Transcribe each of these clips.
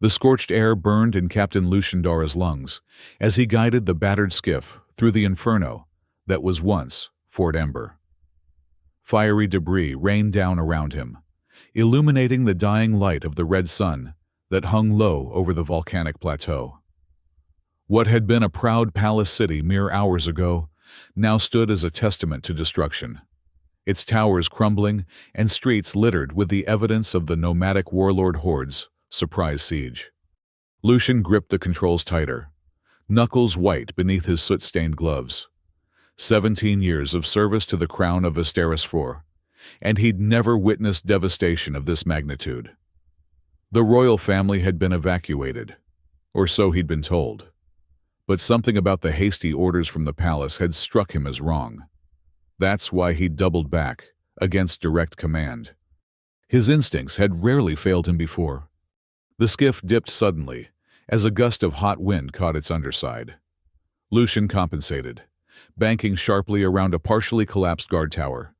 The scorched air burned in Captain Lucien Dara's lungs as he guided the battered skiff through the inferno that was once Fort Ember. Fiery debris rained down around him, illuminating the dying light of the red sun that hung low over the volcanic plateau. What had been a proud palace city mere hours ago now stood as a testament to destruction, its towers crumbling and streets littered with the evidence of the nomadic warlord horde's surprise siege. Lucien gripped the controls tighter, knuckles white beneath his soot-stained gloves. 17 years of service to the crown of Vesteris IV, and he'd never witnessed devastation of this magnitude. The royal family had been evacuated, or so he'd been told. But something about the hasty orders from the palace had struck him as wrong. That's why he'd doubled back, against direct command. His instincts had rarely failed him before. The skiff dipped suddenly, as a gust of hot wind caught its underside. Lucien compensated, banking sharply around a partially collapsed guard tower.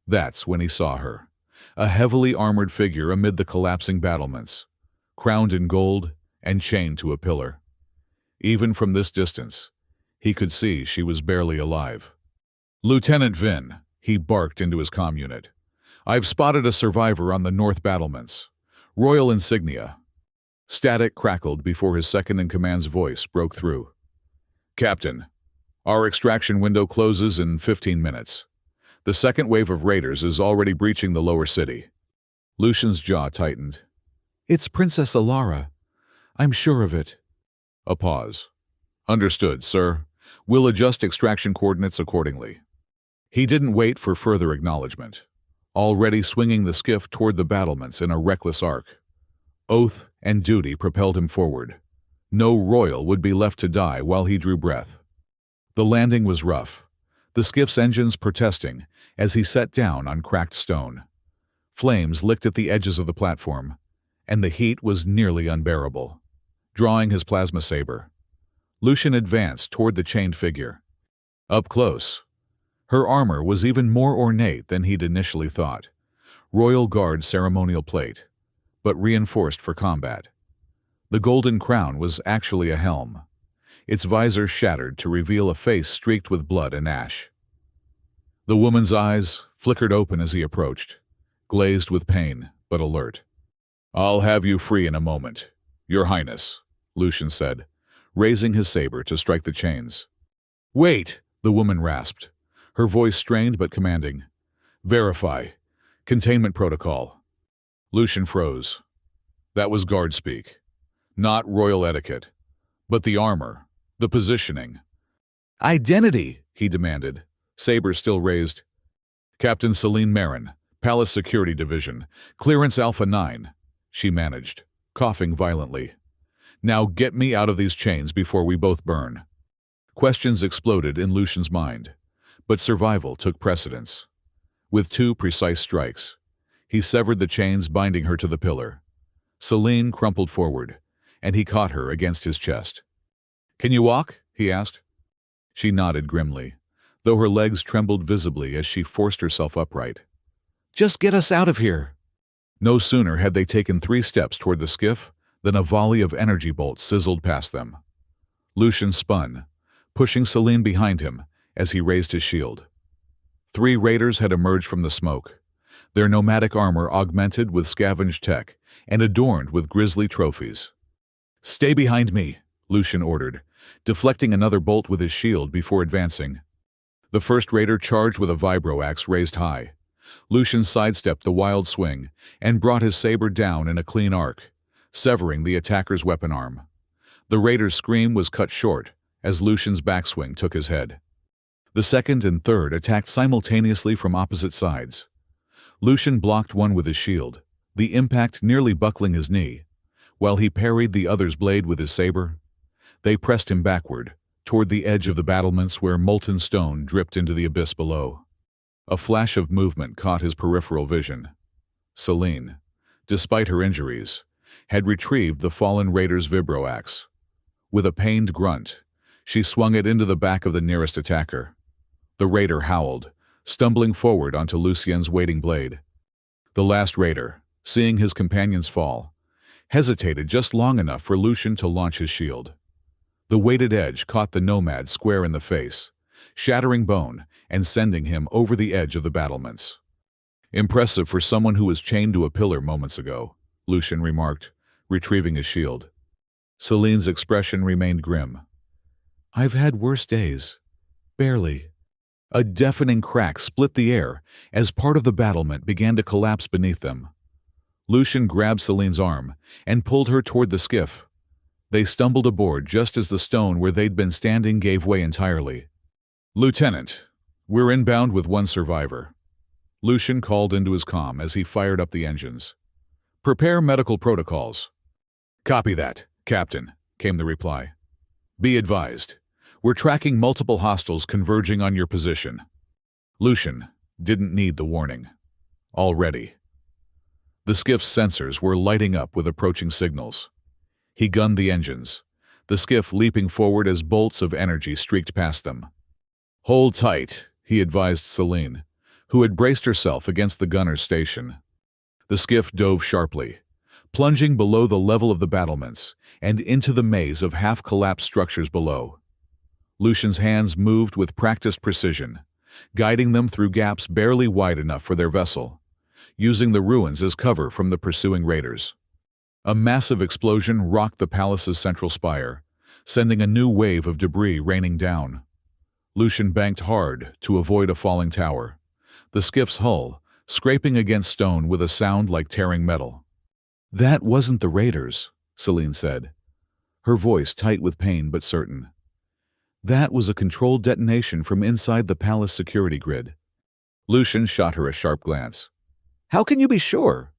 That's when he saw her, a heavily armored figure amid the collapsing battlements, crowned in gold and chained to a pillar. Even from this distance, he could see she was barely alive. "Lieutenant Vin," he barked into his comm unit. "I've spotted a survivor on the north battlements. Royal insignia." Static crackled before his second-in-command's voice broke through. "Captain, our extraction window closes in 15 minutes. The second wave of raiders is already breaching the lower city." Lucien's jaw tightened. "It's Princess Alara. I'm sure of it." A pause. "Understood, sir. We'll adjust extraction coordinates accordingly." He didn't wait for further acknowledgement, already swinging the skiff toward the battlements in a reckless arc. Oath and duty propelled him forward. No royal would be left to die while he drew breath. The landing was rough, the skiff's engines protesting as he set down on cracked stone. Flames licked at the edges of the platform, and the heat was nearly unbearable. Drawing his plasma saber, Lucien advanced toward the chained figure. Up close, her armor was even more ornate than he'd initially thought. Royal Guard ceremonial plate, but reinforced for combat. The golden crown was actually a helm, its visor shattered to reveal a face streaked with blood and ash. The woman's eyes flickered open as he approached, glazed with pain but alert. "I'll have you free in a moment, Your Highness," Lucien said, raising his saber to strike the chains. "Wait!" the woman rasped, her voice strained but commanding. "Verify. Containment protocol." Lucien froze. That was guard speak. Not royal etiquette. But the armor, the positioning. "Identity!" he demanded, saber still raised. "Captain Celine Marin, Palace Security Division, Clearance Alpha 9, she managed, coughing violently. "Now get me out of these chains before we both burn." Questions exploded in Lucien's mind, but survival took precedence. With 2 precise strikes, he severed the chains binding her to the pillar. Celine crumpled forward, and he caught her against his chest. "Can you walk?" he asked. She nodded grimly, though her legs trembled visibly as she forced herself upright. "Just get us out of here!" No sooner had they taken 3 steps toward the skiff than a volley of energy bolts sizzled past them. Lucien spun, pushing Celine behind him as he raised his shield. 3 raiders had emerged from the smoke, their nomadic armor augmented with scavenged tech and adorned with grisly trophies. "Stay behind me," Lucien ordered, deflecting another bolt with his shield before advancing. The first raider charged with a vibro axe raised high. Lucien sidestepped the wild swing and brought his saber down in a clean arc, severing the attacker's weapon arm. The raider's scream was cut short as Lucien's backswing took his head. The second and third attacked simultaneously from opposite sides. Lucien blocked one with his shield, the impact nearly buckling his knee, while he parried the other's blade with his saber. They pressed him backward, toward the edge of the battlements where molten stone dripped into the abyss below. A flash of movement caught his peripheral vision. Celine, despite her injuries, had retrieved the fallen raider's vibro axe. With a pained grunt, she swung it into the back of the nearest attacker. The raider howled, stumbling forward onto Lucien's waiting blade. The last raider, seeing his companions fall, hesitated just long enough for Lucian to launch his shield. The weighted edge caught the nomad square in the face, shattering bone and sending him over the edge of the battlements. "Impressive for someone who was chained to a pillar moments ago," Lucian remarked, retrieving his shield. Celine's expression remained grim. "I've had worse days. Barely." A deafening crack split the air as part of the battlement began to collapse beneath them. Lucian grabbed Celine's arm and pulled her toward the skiff. They stumbled aboard just as the stone where they'd been standing gave way entirely. "Lieutenant, we're inbound with one survivor." Lucian called into his comm as he fired up the engines. "Prepare medical protocols." "Copy that, Captain," came the reply. "Be advised, we're tracking multiple hostiles converging on your position." Lucian didn't need the warning. Already. The skiff's sensors were lighting up with approaching signals. He gunned the engines, the skiff leaping forward as bolts of energy streaked past them. "Hold tight," he advised Celine, who had braced herself against the gunner's station. The skiff dove sharply, plunging below the level of the battlements and into the maze of half-collapsed structures below. Lucian's hands moved with practiced precision, guiding them through gaps barely wide enough for their vessel, using the ruins as cover from the pursuing raiders. A massive explosion rocked the palace's central spire, sending a new wave of debris raining down. Lucian banked hard to avoid a falling tower, the skiff's hull scraping against stone with a sound like tearing metal. "That wasn't the raiders," Celine said, her voice tight with pain but certain. "That was a controlled detonation from inside the palace security grid." Lucian shot her a sharp glance. "How can you be sure?"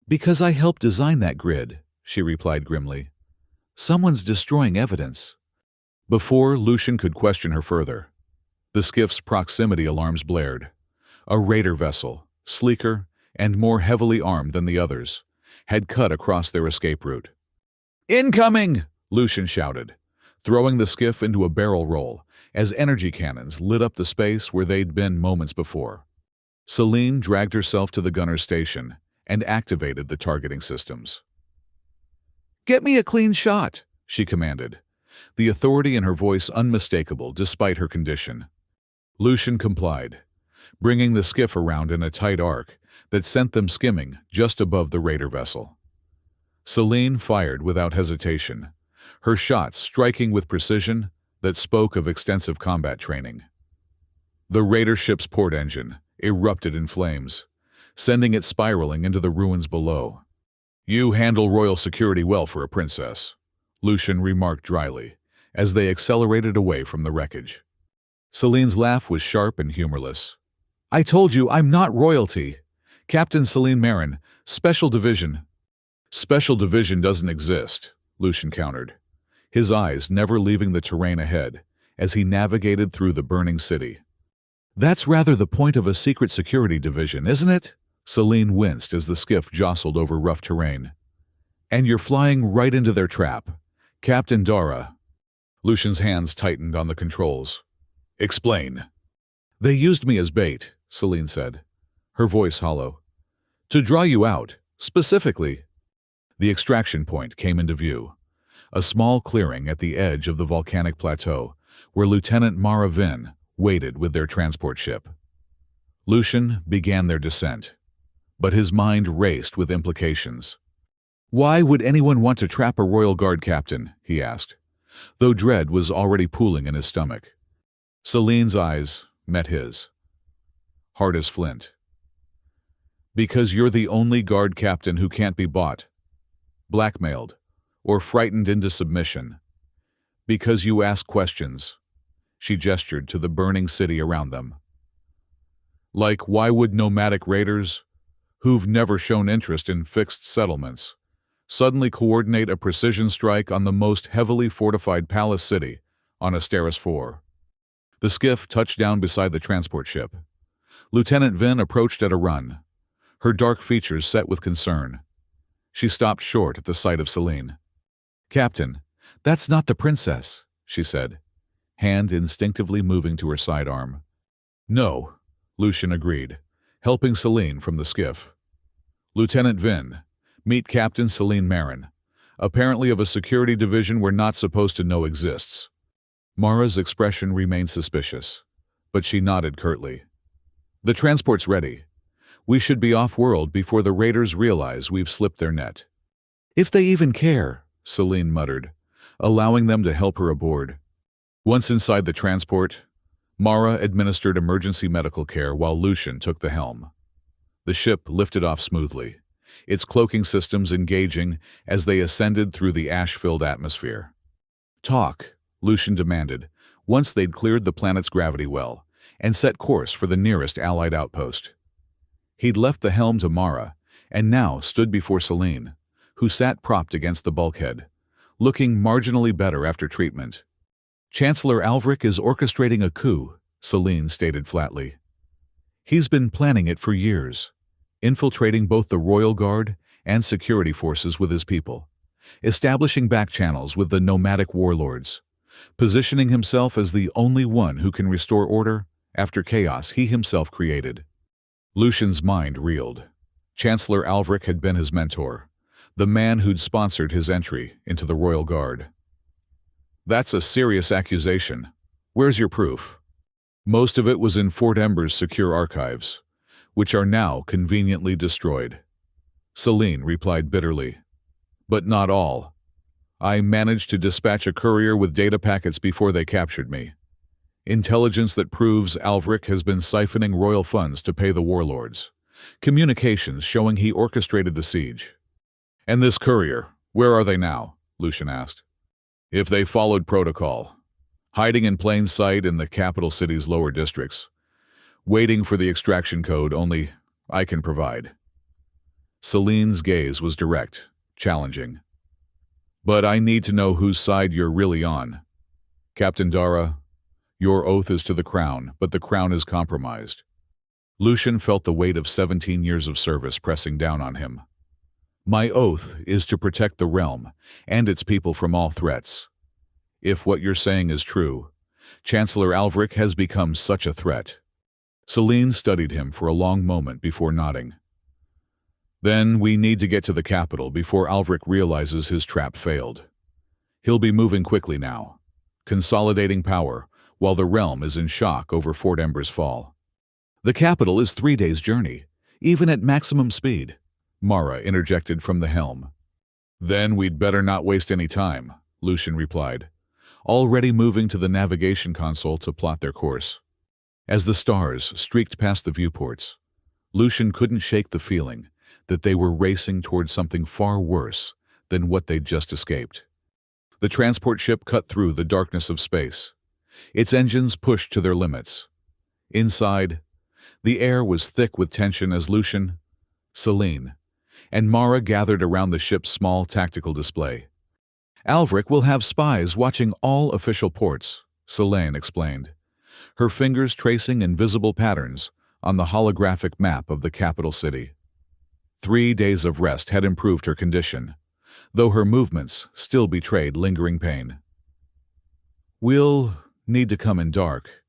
"Because I helped design that grid," she replied grimly. "Someone's destroying evidence." Before Lucian could question her further, the skiff's proximity alarms blared. A raider vessel, sleeker and more heavily armed than the others, had cut across their escape route. "Incoming!" Lucian shouted, throwing the skiff into a barrel roll as energy cannons lit up the space where they'd been moments before. Celine dragged herself to the gunner's station and activated the targeting systems. "Get me a clean shot," she commanded, the authority in her voice unmistakable despite her condition. Lucian complied, bringing the skiff around in a tight arc that sent them skimming just above the raider vessel. Celine fired without hesitation, her shots striking with precision that spoke of extensive combat training. The raider ship's port engine erupted in flames, sending it spiraling into the ruins below. "You handle royal security well for a princess," Lucian remarked dryly, as they accelerated away from the wreckage. Celine's laugh was sharp and humorless. "I told you I'm not royalty. Captain Celine Marin, Special Division." "Special Division doesn't exist," Lucian countered, his eyes never leaving the terrain ahead as he navigated through the burning city. "That's rather the point of a secret security division, isn't it?" Celine winced as the skiff jostled over rough terrain. "And you're flying right into their trap. Captain Dara." Lucian's hands tightened on the controls. "Explain." "They used me as bait," Celine said, her voice hollow. "To draw you out, specifically." The extraction point came into view, a small clearing at the edge of the volcanic plateau where Lieutenant Mara Vin waited with their transport ship. Lucian began their descent, but his mind raced with implications. "Why would anyone want to trap a Royal Guard captain?" he asked, though dread was already pooling in his stomach. Celine's eyes met his, hard as flint. "Because you're the only guard captain who can't be bought, blackmailed, or frightened into submission. Because you ask questions." She gestured to the burning city around them. "Like, why would nomadic raiders, who've never shown interest in fixed settlements, suddenly coordinate a precision strike on the most heavily fortified palace city on Asteris 4? The skiff touched down beside the transport ship. Lieutenant Vin approached at a run, her dark features set with concern. She stopped short at the sight of Celine. "Captain, that's not the princess," she said, hand instinctively moving to her sidearm. "No," Lucian agreed, helping Celine from the skiff. "Lieutenant Vin, Meet Captain Celine Marin, apparently of a security division we're not supposed to know exists. Mara's expression remained suspicious, but she nodded curtly. The transport's ready. We should be off-world before the raiders realize we've slipped their net. If they even care, Celine muttered, allowing them to help her aboard. Once inside the transport, Mara administered emergency medical care while Lucian took the helm. The ship lifted off smoothly, its cloaking systems engaging as they ascended through the ash-filled atmosphere. Talk, Lucian demanded, once they'd cleared the planet's gravity well and set course for the nearest Allied outpost. He'd left the helm to Mara and now stood before Celine, who sat propped against the bulkhead, looking marginally better after treatment. Chancellor Alvric is orchestrating a coup, Celine stated flatly. He's been planning it for years, infiltrating both the Royal Guard and security forces with his people, establishing back channels with the nomadic warlords, positioning himself as the only one who can restore order after chaos he himself created. Lucian's mind reeled. Chancellor Alvric had been his mentor, the man who'd sponsored his entry into the Royal Guard. That's a serious accusation. Where's your proof? Most of it was in Fort Ember's secure archives, which are now conveniently destroyed. Celine replied bitterly. But not all. I managed to dispatch a courier with data packets before they captured me. Intelligence that proves Alvric has been siphoning royal funds to pay the warlords. Communications showing he orchestrated the siege. And this courier, where are they now? Lucian asked. If they followed protocol, hiding in plain sight in the capital city's lower districts, waiting for the extraction code only I can provide. Celine's gaze was direct, challenging. But I need to know whose side you're really on. Captain Dara, your oath is to the crown, but the crown is compromised. Lucian felt the weight of 17 years of service pressing down on him. My oath is to protect the realm and its people from all threats. If what you're saying is true, Chancellor Alvric has become such a threat. Celine studied him for a long moment before nodding. Then we need to get to the capital before Alvric realizes his trap failed. He'll be moving quickly now, consolidating power while the realm is in shock over Fort Ember's fall. The capital is 3 days' journey, even at maximum speed, Mara interjected from the helm. Then we'd better not waste any time, Lucian replied, already moving to the navigation console to plot their course. As the stars streaked past the viewports, Lucian couldn't shake the feeling that they were racing toward something far worse than what they'd just escaped. The transport ship cut through the darkness of space, its engines pushed to their limits. Inside, the air was thick with tension as Lucian, Celine, and Mara gathered around the ship's small tactical display. Alvric will have spies watching all official ports, Celine explained, her fingers tracing invisible patterns on the holographic map of the capital city. 3 days of rest had improved her condition, though her movements still betrayed lingering pain. We'll need to come in dark.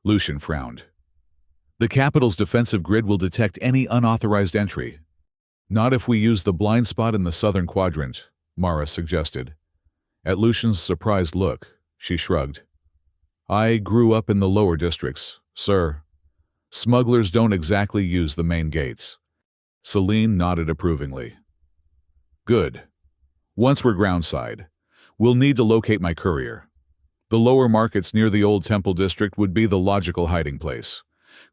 Lucian frowned. The capital's defensive grid will detect any unauthorized entry. Not if we use the blind spot in the southern quadrant, Mara suggested. At Lucian's surprised look, she shrugged. I grew up in the lower districts, sir. Smugglers don't exactly use the main gates. Celine nodded approvingly. Good. Once we're groundside, we'll need to locate my courier. The lower markets near the old temple district would be the logical hiding place,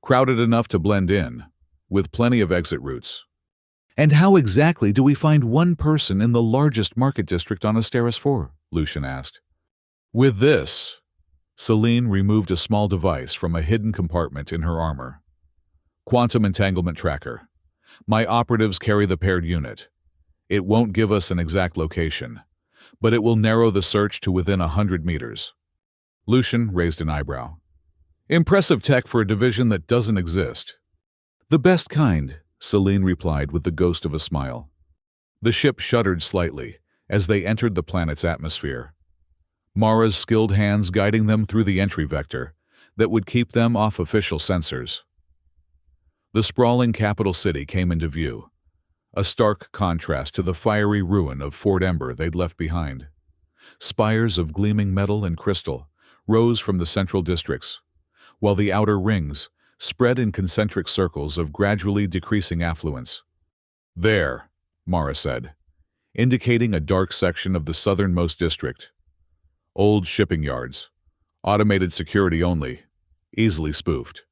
crowded enough to blend in, with plenty of exit routes. And how exactly do we find one person in the largest market district on Asteris 4? Lucian asked. With this, Celine removed a small device from a hidden compartment in her armor. Quantum entanglement tracker. My operatives carry the paired unit. It won't give us an exact location, but it will narrow the search to within 100 meters. Lucian raised an eyebrow. Impressive tech for a division that doesn't exist. The best kind, Celine replied with the ghost of a smile. The ship shuddered slightly as they entered the planet's atmosphere, Mara's skilled hands guiding them through the entry vector that would keep them off official sensors. The sprawling capital city came into view, a stark contrast to the fiery ruin of Fort Ember they'd left behind. Spires of gleaming metal and crystal rose from the central districts, while the outer rings spread in concentric circles of gradually decreasing affluence. "There," Mara said, indicating a dark section of the southernmost district. "Old shipping yards. Automated security only. Easily spoofed."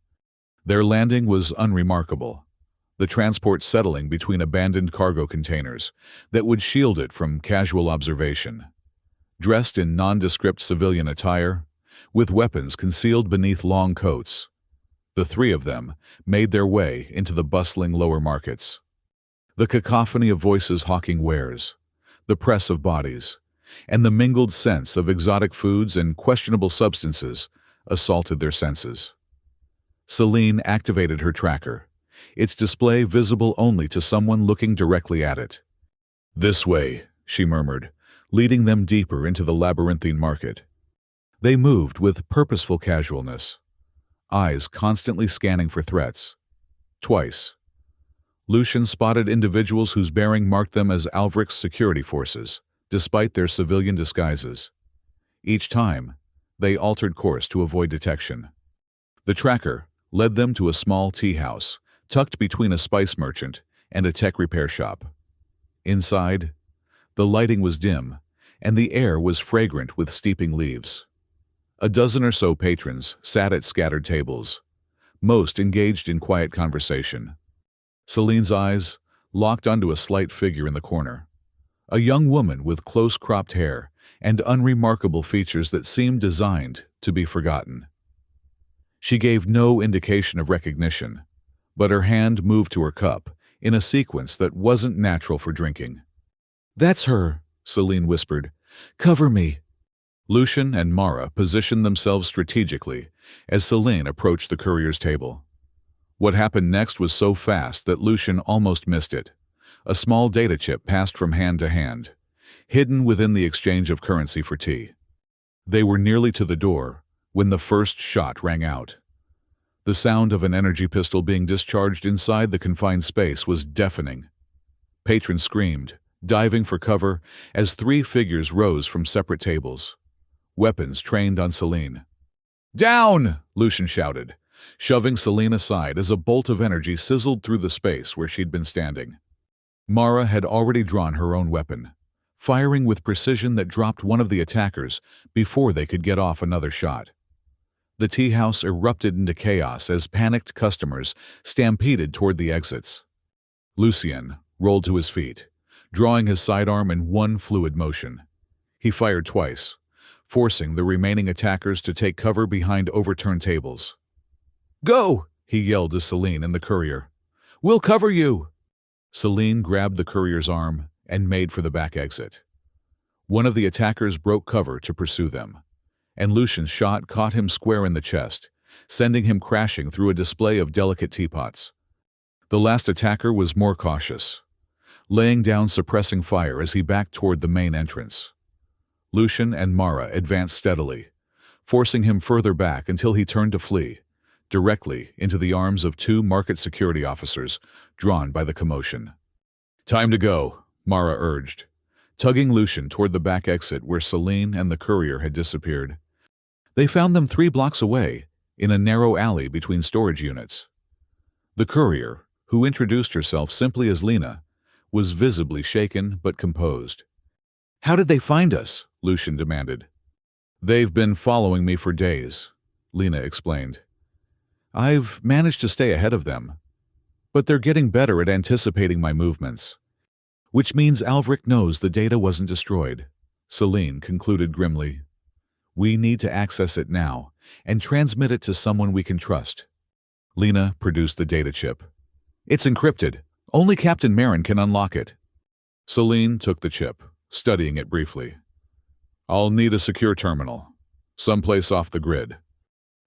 Their landing was unremarkable, the transport settling between abandoned cargo containers that would shield it from casual observation. Dressed in nondescript civilian attire, with weapons concealed beneath long coats, the three of them made their way into the bustling lower markets. The cacophony of voices hawking wares, the press of bodies, and the mingled scents of exotic foods and questionable substances assaulted their senses. Celine activated her tracker, its display visible only to someone looking directly at it. "This way," she murmured, leading them deeper into the labyrinthine market. They moved with purposeful casualness, eyes constantly scanning for threats. Twice, Lucian spotted individuals whose bearing marked them as Alvric's security forces, despite their civilian disguises. Each time, they altered course to avoid detection. The tracker led them to a small tea house, tucked between a spice merchant and a tech repair shop. Inside, the lighting was dim, and the air was fragrant with steeping leaves. A dozen or so patrons sat at scattered tables, most engaged in quiet conversation. Celine's eyes locked onto a slight figure in the corner, a young woman with close-cropped hair and unremarkable features that seemed designed to be forgotten. She gave no indication of recognition, but her hand moved to her cup in a sequence that wasn't natural for drinking. "That's her," Celine whispered. "Cover me." Lucian and Mara positioned themselves strategically as Celine approached the courier's table. What happened next was so fast that Lucian almost missed it. A small data chip passed from hand to hand, hidden within the exchange of currency for tea. They were nearly to the door when the first shot rang out. The sound of an energy pistol being discharged inside the confined space was deafening. Patrons screamed, diving for cover as three figures rose from separate tables, weapons trained on Celine. "Down!" Lucian shouted, shoving Celine aside as a bolt of energy sizzled through the space where she'd been standing. Mara had already drawn her own weapon, firing with precision that dropped one of the attackers before they could get off another shot. The tea house erupted into chaos as panicked customers stampeded toward the exits. Lucien rolled to his feet, drawing his sidearm in one fluid motion. He fired twice, forcing the remaining attackers to take cover behind overturned tables. "Go!" he yelled to Celine and the courier. "We'll cover you!" Celine grabbed the courier's arm and made for the back exit. One of the attackers broke cover to pursue them, and Lucian's shot caught him square in the chest, sending him crashing through a display of delicate teapots. The last attacker was more cautious, laying down suppressing fire as he backed toward the main entrance. Lucian and Mara advanced steadily, forcing him further back until he turned to flee, directly into the arms of two market security officers drawn by the commotion. "Time to go," Mara urged, tugging Lucian toward the back exit where Celine and the courier had disappeared. They found them 3 blocks away, in a narrow alley between storage units. The courier, who introduced herself simply as Lena, was visibly shaken but composed. "How did they find us?" Lucian demanded. "They've been following me for days," Lena explained. "I've managed to stay ahead of them, but they're getting better at anticipating my movements. Which means Alvric knows the data wasn't destroyed," Celine concluded grimly. "We need to access it now and transmit it to someone we can trust." Lena produced the data chip. "It's encrypted. Only Captain Marin can unlock it." Celine took the chip, studying it briefly. "I'll need a secure terminal, someplace off the grid."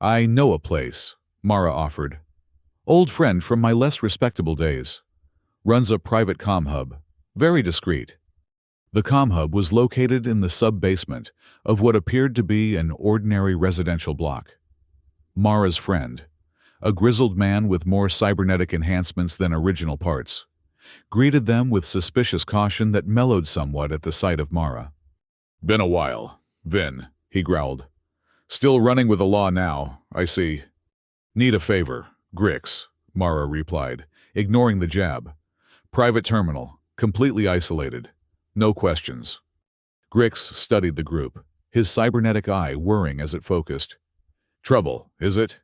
"I know a place," Mara offered. "Old friend from my less respectable days. Runs a private comm hub. Very discreet." The comm hub was located in the sub-basement of what appeared to be an ordinary residential block. Mara's friend, a grizzled man with more cybernetic enhancements than original parts, greeted them with suspicious caution that mellowed somewhat at the sight of Mara. "Been a while, Vin," he growled. "Still running with the law now, I see." "Need a favor, Grix," Mara replied, ignoring the jab. "Private terminal, completely isolated. No questions." Grix studied the group, his cybernetic eye whirring as it focused. "Trouble, is it?"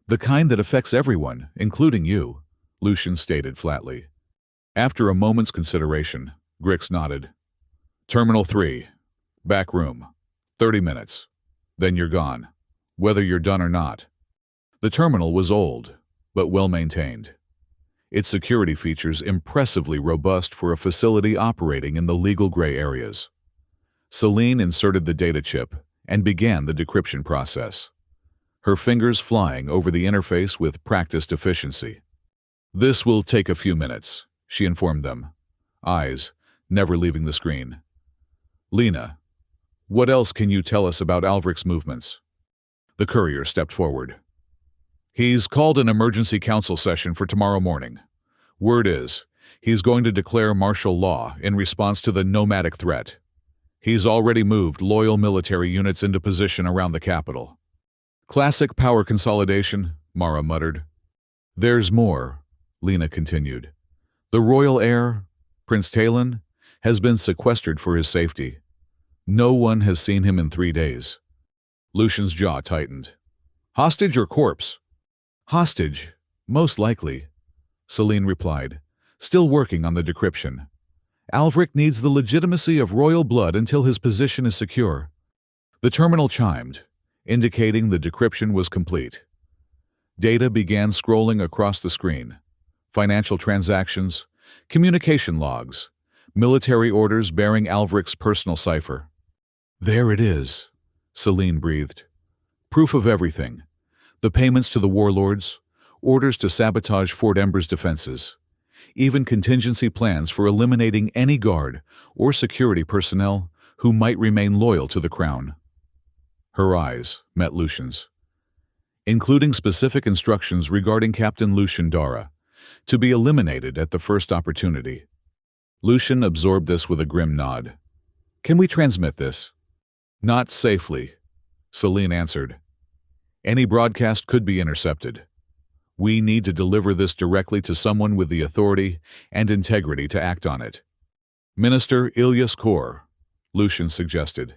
"The kind that affects everyone, including you," Lucian stated flatly. After a moment's consideration, Grix nodded. "Terminal 3. Back room. 30 minutes. Then you're gone, whether you're done or not." The terminal was old, but well-maintained. Its security features impressively robust for a facility operating in the legal gray areas. Celine inserted the data chip and began the decryption process, her fingers flying over the interface with practiced efficiency. "This will take a few minutes," she informed them, eyes never leaving the screen. "Lena, what else can you tell us about Alvric's movements?" The courier stepped forward. "He's called an emergency council session for tomorrow morning. Word is, he's going to declare martial law in response to the nomadic threat. He's already moved loyal military units into position around the capital." "Classic power consolidation," Mara muttered. "There's more," Lena continued. "The royal heir, Prince Talon, has been sequestered for his safety. No one has seen him in 3 days." Lucian's jaw tightened. "Hostage or corpse?" "Hostage, most likely," Celine replied, still working on the decryption. "Alvric needs the legitimacy of royal blood until his position is secure." The terminal chimed, indicating the decryption was complete. Data began scrolling across the screen. Financial transactions, communication logs, military orders bearing Alvric's personal cipher. "There it is," Celine breathed. "Proof of everything. The payments to the warlords, orders to sabotage Fort Ember's defenses, even contingency plans for eliminating any guard or security personnel who might remain loyal to the crown." Her eyes met Lucian's, including specific instructions regarding Captain Lucian Dara, to be eliminated at the first opportunity. Lucian absorbed this with a grim nod. "Can we transmit this?" "Not safely," Celine answered. "Any broadcast could be intercepted. We need to deliver this directly to someone with the authority and integrity to act on it." "Minister Ilyas Kor," Lucian suggested.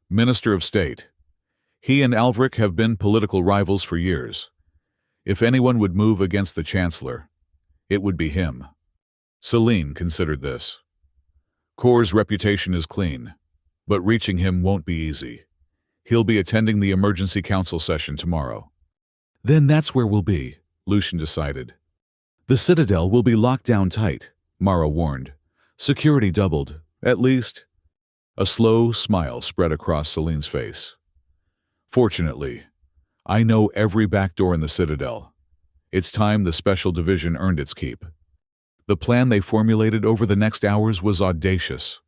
"Minister of State. He and Alvric have been political rivals for years. If anyone would move against the Chancellor, it would be him." Celine considered this. "Kor's reputation is clean, but reaching him won't be easy. He'll be attending the emergency council session tomorrow." "Then that's where we'll be," Lucian decided. "The Citadel will be locked down tight," Mara warned. "Security doubled, at least." A slow smile spread across Celine's face. "Fortunately, I know every back door in the Citadel. It's time the Special Division earned its keep." The plan they formulated over the next hours was audacious,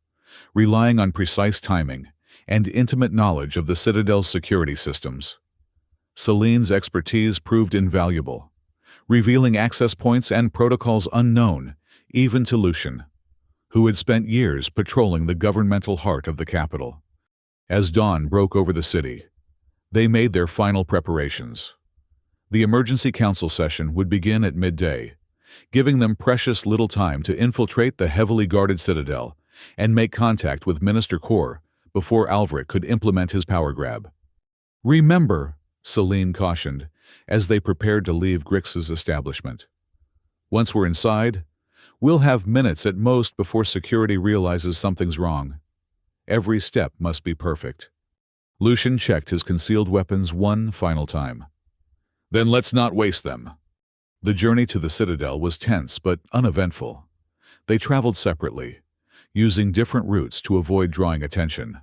relying on precise timing and intimate knowledge of the Citadel's security systems. Celine's expertise proved invaluable, revealing access points and protocols unknown even to Lucian, who had spent years patrolling the governmental heart of the capital. As dawn broke over the city, they made their final preparations. The emergency council session would begin at midday, giving them precious little time to infiltrate the heavily guarded Citadel and make contact with Minister Kor before Alvric could implement his power grab. "Remember," Celine cautioned, as they prepared to leave Grix's establishment. "Once we're inside, we'll have minutes at most before security realizes something's wrong. Every step must be perfect." Lucian checked his concealed weapons one final time. "Then let's not waste them." The journey to the Citadel was tense but uneventful. They traveled separately, using different routes to avoid drawing attention.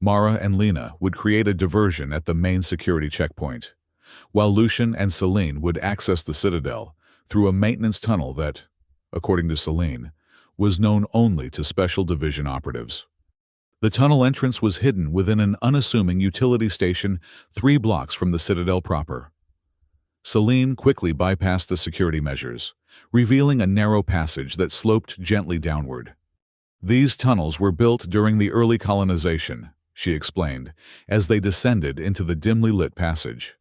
Mara and Lena would create a diversion at the main security checkpoint, while Lucian and Celine would access the Citadel through a maintenance tunnel that, according to Celine, was known only to Special Division operatives. The tunnel entrance was hidden within an unassuming utility station 3 blocks from the Citadel proper. Celine quickly bypassed the security measures, revealing a narrow passage that sloped gently downward. These tunnels were built during the early colonization, she explained, as they descended into the dimly lit passage.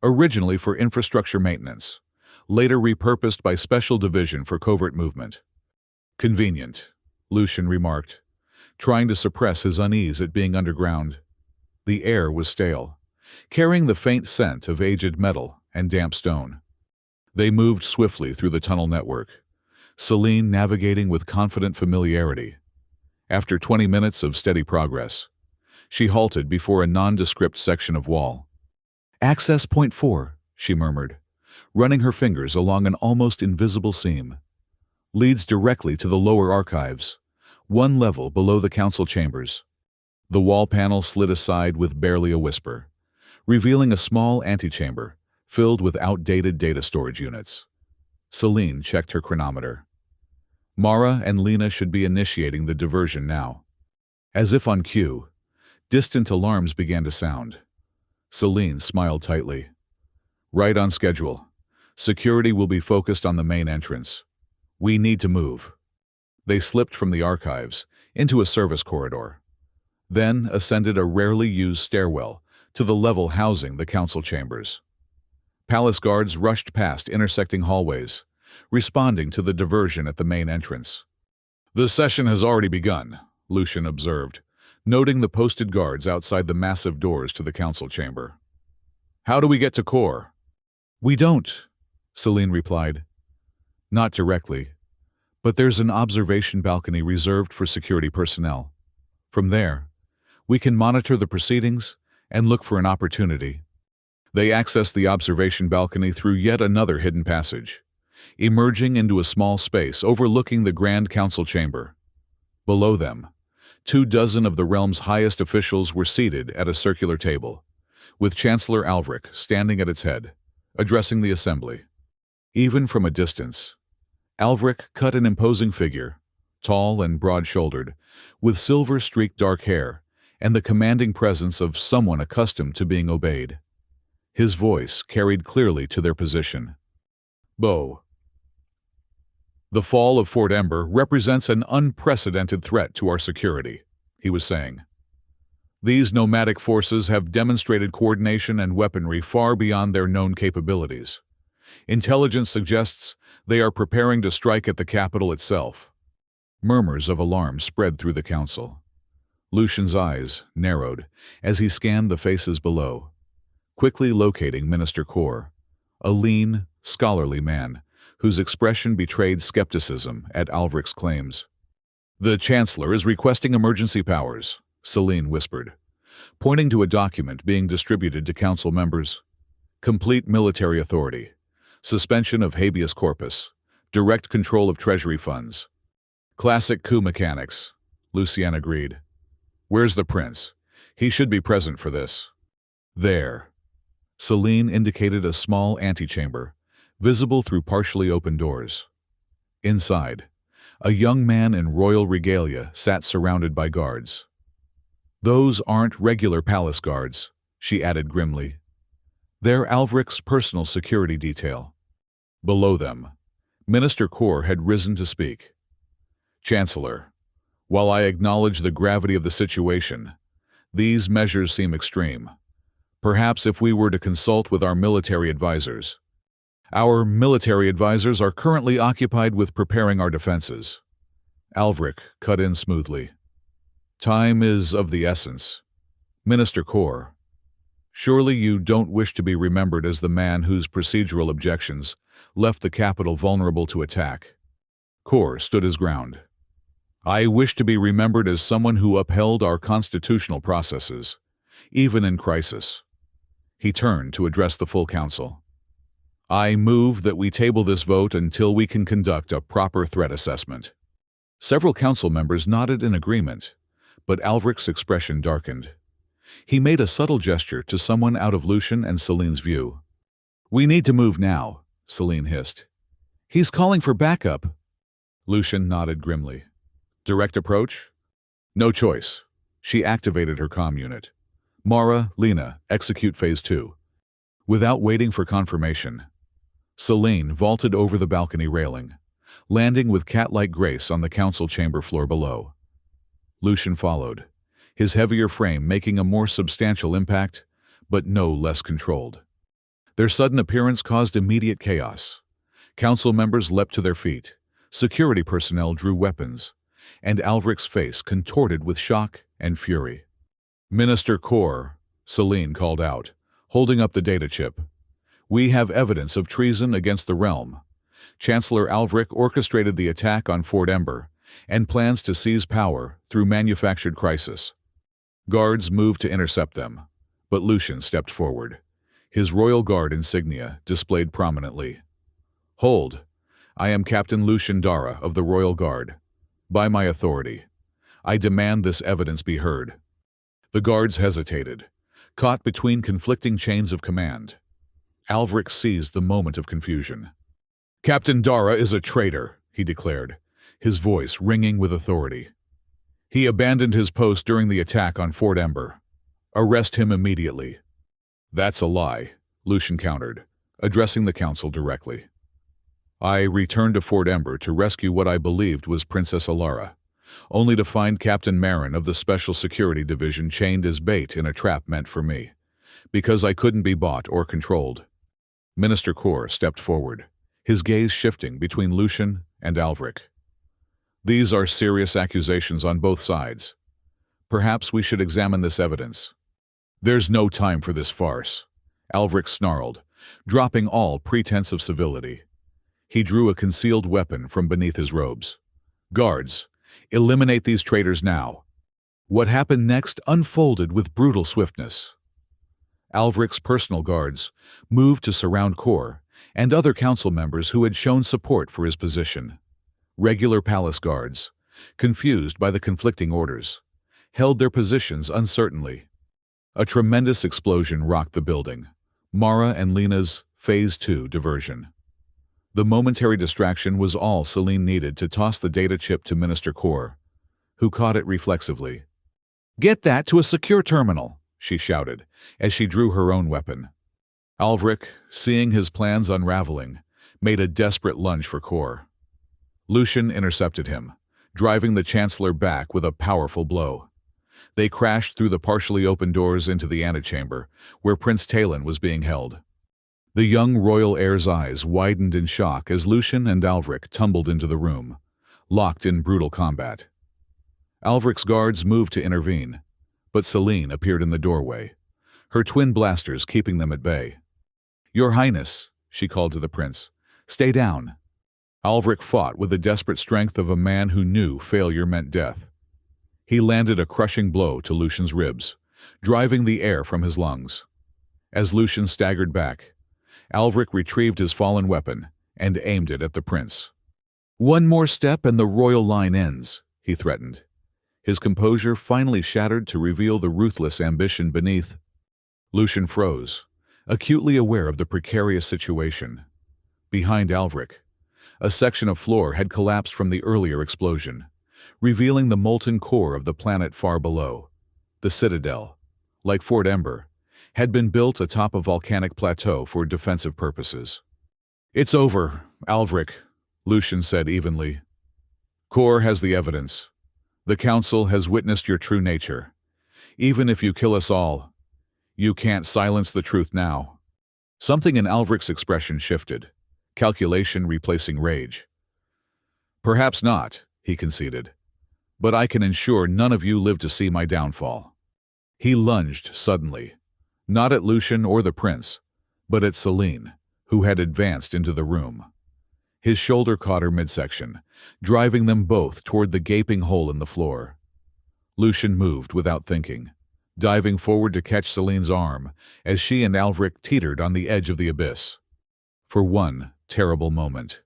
Originally for infrastructure maintenance, later repurposed by Special Division for covert movement. Convenient, Lucian remarked, trying to suppress his unease at being underground. The air was stale, carrying the faint scent of aged metal and damp stone. They moved swiftly through the tunnel network, Celine navigating with confident familiarity. After 20 minutes of steady progress, she halted before a nondescript section of wall. "Access point 4, she murmured, running her fingers along an almost invisible seam. "Leads directly to the lower archives, one level below the council chambers." The wall panel slid aside with barely a whisper, revealing a small antechamber filled with outdated data storage units. Celine checked her chronometer. Mara and Lena should be initiating the diversion now. As if on cue, distant alarms began to sound. Celine smiled tightly. "Right on schedule. Security will be focused on the main entrance. We need to move." They slipped from the archives into a service corridor, then ascended a rarely used stairwell to the level housing the council chambers. Palace guards rushed past intersecting hallways, responding to the diversion at the main entrance. "The session has already begun," Lucian observed, noting the posted guards outside the massive doors to the council chamber. "How do we get to Core?" "We don't," Celine replied. "Not directly, but there's an observation balcony reserved for security personnel. From there, we can monitor the proceedings and look for an opportunity." They accessed the observation balcony through yet another hidden passage, emerging into a small space overlooking the Grand Council chamber. Below them, 24 of the realm's highest officials were seated at a circular table, with Chancellor Alvric standing at its head, addressing the assembly. Even from a distance, Alvric cut an imposing figure, tall and broad-shouldered, with silver-streaked dark hair and the commanding presence of someone accustomed to being obeyed. His voice carried clearly to their position. "Bo. The fall of Fort Ember represents an unprecedented threat to our security," he was saying. "These nomadic forces have demonstrated coordination and weaponry far beyond their known capabilities. Intelligence suggests they are preparing to strike at the capital itself." Murmurs of alarm spread through the council. Lucian's eyes narrowed as he scanned the faces below, quickly locating Minister Core, a lean, scholarly man whose expression betrayed skepticism at Alvric's claims. "The Chancellor is requesting emergency powers," Celine whispered, pointing to a document being distributed to council members. "Complete military authority, suspension of habeas corpus, direct control of treasury funds." "Classic coup mechanics," Lucien agreed. "Where's the prince? He should be present for this." "There." Celine indicated a small antechamber, visible through partially open doors. Inside, a young man in royal regalia sat surrounded by guards. "Those aren't regular palace guards," she added grimly. "They're Alvric's personal security detail." Below them, Minister Core had risen to speak. "Chancellor, while I acknowledge the gravity of the situation, these measures seem extreme. Perhaps if we were to consult with our military advisors." "Our military advisors are currently occupied with preparing our defenses." Alvric cut in smoothly. "Time is of the essence. Minister Core, surely you don't wish to be remembered as the man whose procedural objections left the capital vulnerable to attack." Core stood his ground. "I wish to be remembered as someone who upheld our constitutional processes, even in crisis." He turned to address the full council. "I move that we table this vote until we can conduct a proper threat assessment." Several council members nodded in agreement, but Alvric's expression darkened. He made a subtle gesture to someone out of Lucian and Celine's view. "We need to move now," Celine hissed. "He's calling for backup." Lucian nodded grimly. "Direct approach?" "No choice." She activated her comm unit. "Mara, Lena, execute Phase 2. Without waiting for confirmation, Celine vaulted over the balcony railing, landing with cat-like grace on the council chamber floor below. Lucian followed, his heavier frame making a more substantial impact, but no less controlled. Their sudden appearance caused immediate chaos. Council members leapt to their feet, security personnel drew weapons, and Alvric's face contorted with shock and fury. "Minister Kor," Celine called out, holding up the data chip. "We have evidence of treason against the realm. Chancellor Alvric orchestrated the attack on Fort Ember and plans to seize power through manufactured crisis." Guards moved to intercept them, but Lucian stepped forward, his Royal Guard insignia displayed prominently. "Hold! I am Captain Lucian Dara of the Royal Guard. By my authority, I demand this evidence be heard." The guards hesitated, caught between conflicting chains of command. Alvric seized the moment of confusion. "Captain Dara is a traitor," he declared, his voice ringing with authority. "He abandoned his post during the attack on Fort Ember. Arrest him immediately." "That's a lie," Lucian countered, addressing the council directly. "I returned to Fort Ember to rescue what I believed was Princess Alara, only to find Captain Marin of the Special Security Division chained as bait in a trap meant for me, because I couldn't be bought or controlled." Minister Kor stepped forward, his gaze shifting between Lucian and Alvric. "These are serious accusations on both sides. Perhaps we should examine this evidence." "There's no time for this farce," Alvric snarled, dropping all pretense of civility. He drew a concealed weapon from beneath his robes. "Guards, eliminate these traitors now." What happened next unfolded with brutal swiftness. Alvric's personal guards moved to surround Kor and other council members who had shown support for his position. Regular palace guards, confused by the conflicting orders, held their positions uncertainly. A tremendous explosion rocked the building, Mara and Lena's Phase 2 diversion. The momentary distraction was all Celine needed to toss the data chip to Minister Kor, who caught it reflexively. "Get that to a secure terminal," she shouted, as she drew her own weapon. Alvric, seeing his plans unraveling, made a desperate lunge for Kor. Lucian intercepted him, driving the Chancellor back with a powerful blow. They crashed through the partially open doors into the antechamber, where Prince Talon was being held. The young royal heir's eyes widened in shock as Lucian and Alvric tumbled into the room, locked in brutal combat. Alvric's guards moved to intervene, but Celine appeared in the doorway, her twin blasters keeping them at bay. "Your Highness," she called to the prince, "stay down." Alvric fought with the desperate strength of a man who knew failure meant death. He landed a crushing blow to Lucian's ribs, driving the air from his lungs. As Lucian staggered back, Alvric retrieved his fallen weapon and aimed it at the prince. "One more step and the royal line ends," he threatened, his composure finally shattered to reveal the ruthless ambition beneath. Lucian froze, acutely aware of the precarious situation. Behind Alvric, a section of floor had collapsed from the earlier explosion, revealing the molten core of the planet far below. The citadel, like Fort Ember, had been built atop a volcanic plateau for defensive purposes. "It's over, Alvric," Lucian said evenly. "Kor has the evidence. The Council has witnessed your true nature. Even if you kill us all, you can't silence the truth now." Something in Alvric's expression shifted, calculation replacing rage. "Perhaps not," he conceded, "but I can ensure none of you live to see my downfall." He lunged suddenly, not at Lucian or the prince, but at Celine, who had advanced into the room. His shoulder caught her midsection, driving them both toward the gaping hole in the floor. Lucian moved without thinking, diving forward to catch Celine's arm as she and Alvric teetered on the edge of the abyss. For one terrible moment,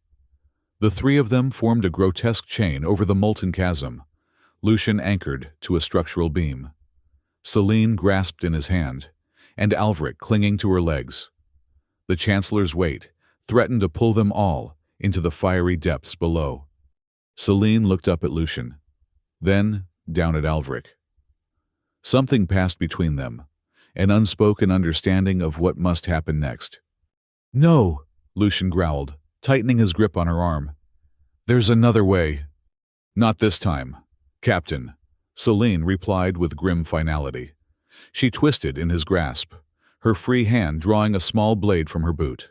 the three of them formed a grotesque chain over the molten chasm, Lucian anchored to a structural beam. Celine grasped in his hand, and Alvric clinging to her legs. The Chancellor's weight threatened to pull them all into the fiery depths below. Celine looked up at Lucian, then down at Alvric. Something passed between them, an unspoken understanding of what must happen next. "No," Lucian growled, tightening his grip on her arm. "There's another way." "Not this time, Captain," Celine replied with grim finality. She twisted in his grasp, her free hand drawing a small blade from her boot.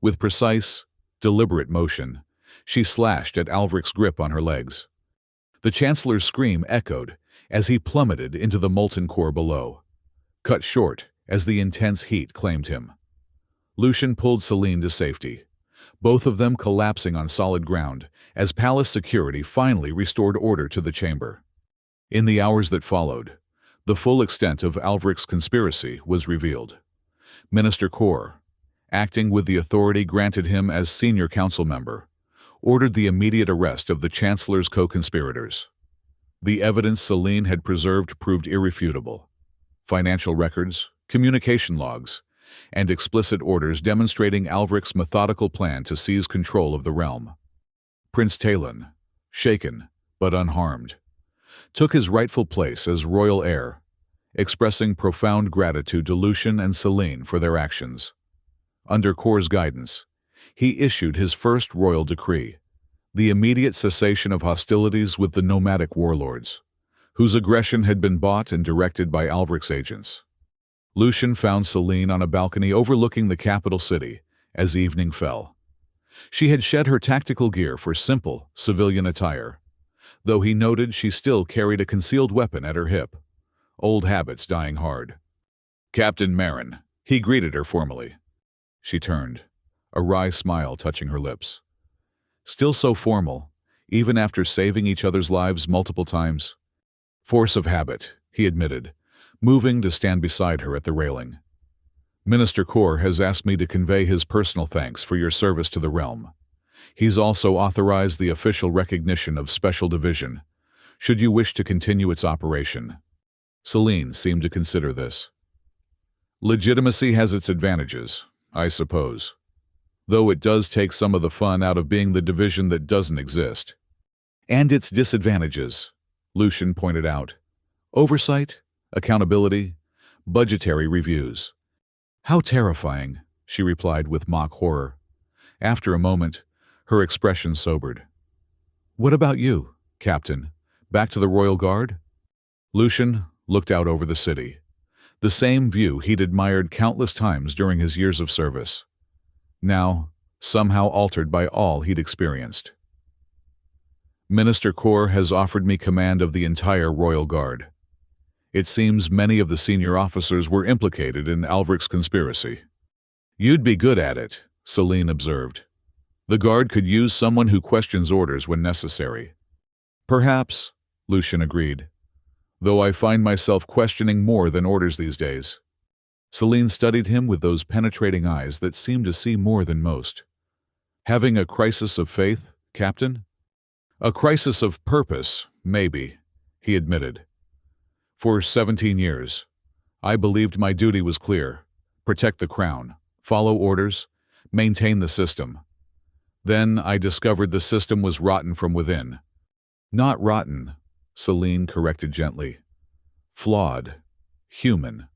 With precise, deliberate motion, she slashed at Alvric's grip on her legs. The Chancellor's scream echoed as he plummeted into the molten core below, cut short as the intense heat claimed him. Lucian pulled Celine to safety, both of them collapsing on solid ground as palace security finally restored order to the chamber. In the hours that followed, the full extent of Alvric's conspiracy was revealed. Minister Kor, acting with the authority granted him as senior council member, ordered the immediate arrest of the Chancellor's co-conspirators. The evidence Celine had preserved proved irrefutable. Financial records, communication logs, and explicit orders demonstrating Alvric's methodical plan to seize control of the realm. Prince Talon, shaken but unharmed, took his rightful place as royal heir, expressing profound gratitude to Lucian and Celine for their actions. Under Kor's guidance, he issued his first royal decree, the immediate cessation of hostilities with the nomadic warlords, whose aggression had been bought and directed by Alvric's agents. Lucian found Celine on a balcony overlooking the capital city as evening fell. She had shed her tactical gear for simple, civilian attire, though he noted she still carried a concealed weapon at her hip, old habits dying hard. "Captain Marin," he greeted her formally. She turned, a wry smile touching her lips. Still so formal, even after saving each other's lives multiple times. "Force of habit," he admitted, moving to stand beside her at the railing. "Minister Kor has asked me to convey his personal thanks for your service to the realm. He's also authorized the official recognition of Special Division, should you wish to continue its operation." Celine seemed to consider this. "Legitimacy has its advantages, I suppose, though it does take some of the fun out of being the division that doesn't exist." "And its disadvantages," Lucian pointed out. "Oversight, accountability, budgetary reviews." "How terrifying," she replied with mock horror. After a moment, her expression sobered. "What about you, Captain? Back to the Royal Guard?" Lucian looked out over the city, the same view he'd admired countless times during his years of service, now somehow altered by all he'd experienced. "Minister Kor has offered me command of the entire Royal Guard. It seems many of the senior officers were implicated in Alvric's conspiracy." "You'd be good at it," Celine observed. "The Guard could use someone who questions orders when necessary." "Perhaps," Lucian agreed, "though I find myself questioning more than orders these days." Celine studied him with those penetrating eyes that seemed to see more than most. "Having a crisis of faith, Captain?" "A crisis of purpose, maybe," he admitted. "For 17 years, I believed my duty was clear: protect the crown, follow orders, maintain the system. Then I discovered the system was rotten from within." "Not rotten," Celine corrected gently. "Flawed. Human.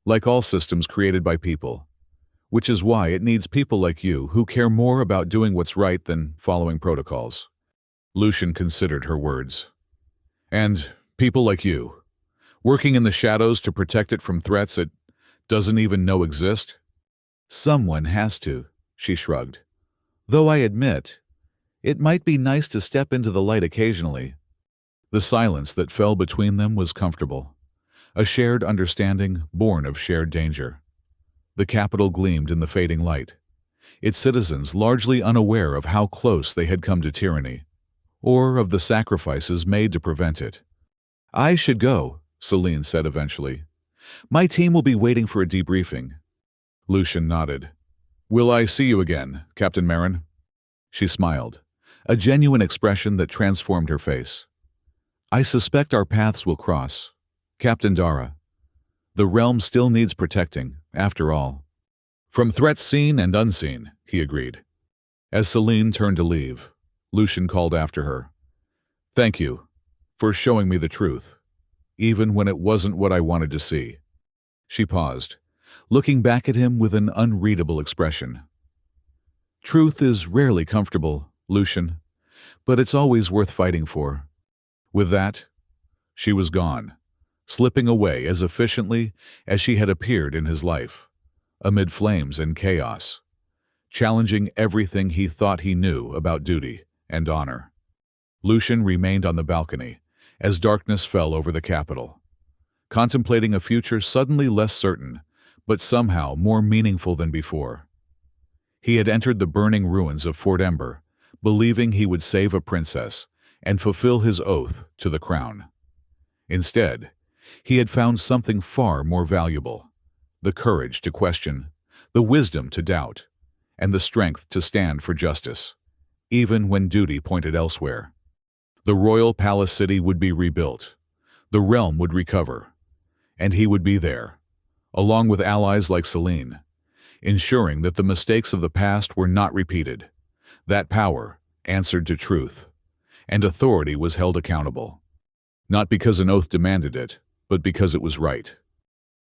Like all systems created by people. Which is why it needs people like you who care more about doing what's right than following protocols." Lucian considered her words. "And people like you, working in the shadows to protect it from threats it doesn't even know exist?" "Someone has to," she shrugged. "Though I admit, it might be nice to step into the light occasionally." The silence that fell between them was comfortable, a shared understanding born of shared danger. The capital gleamed in the fading light, its citizens largely unaware of how close they had come to tyranny, or of the sacrifices made to prevent it. "I should go," Celine said eventually. "My team will be waiting for a debriefing." Lucian nodded. "Will I see you again, Captain Marin?" She smiled, a genuine expression that transformed her face. "I suspect our paths will cross, Captain Dara. The realm still needs protecting, after all." "From threats seen and unseen," he agreed. As Celine turned to leave, Lucian called after her. "Thank you for showing me the truth, even when it wasn't what I wanted to see." She paused, looking back at him with an unreadable expression. Truth is rarely comfortable, Lucian, but it's always worth fighting for. With that, she was gone, slipping away as efficiently as she had appeared in his life, amid flames and chaos, challenging everything he thought he knew about duty and honor. Lucian remained on the balcony as darkness fell over the capital, contemplating a future suddenly less certain, but somehow more meaningful than before. He had entered the burning ruins of Fort Ember, believing he would save a princess and fulfill his oath to the crown. Instead, he had found something far more valuable: the courage to question, the wisdom to doubt, and the strength to stand for justice, even when duty pointed elsewhere. The royal palace city would be rebuilt, the realm would recover, and he would be there, along with allies like Selene, ensuring that the mistakes of the past were not repeated. That power answered to truth, and authority was held accountable, not because an oath demanded it, but because it was right.